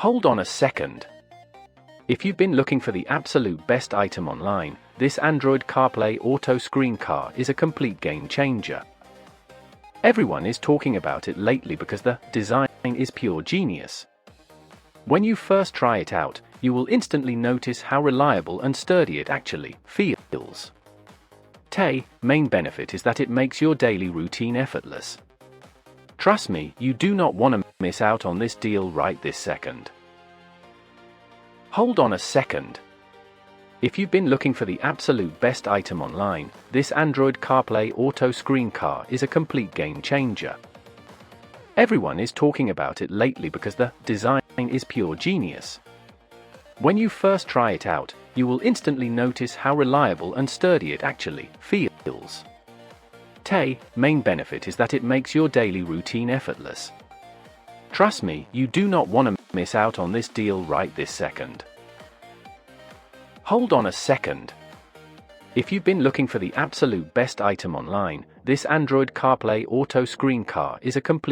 Hold on a second. If you've been looking for the absolute best item online, this Android CarPlay auto screen car is a complete game changer. Everyone is talking about it lately because the design is pure genius. When you first try it out, you will instantly notice how reliable and sturdy it actually feels. The main benefit is that it makes your daily routine effortless. Trust me, you do not want to miss out on this deal right this second. Hold on a second. If you've been looking for the absolute best item online, this Android CarPlay auto screen car is a complete game changer. Everyone is talking about it lately because the design is pure genius. When you first try it out, you will instantly notice how reliable and sturdy it actually feels. The main benefit is that it makes your daily routine effortless. Trust me, you do not want to miss out on this deal right this second. Hold on a second. If you've been looking for the absolute best item online, this Android CarPlay auto screen car is a complete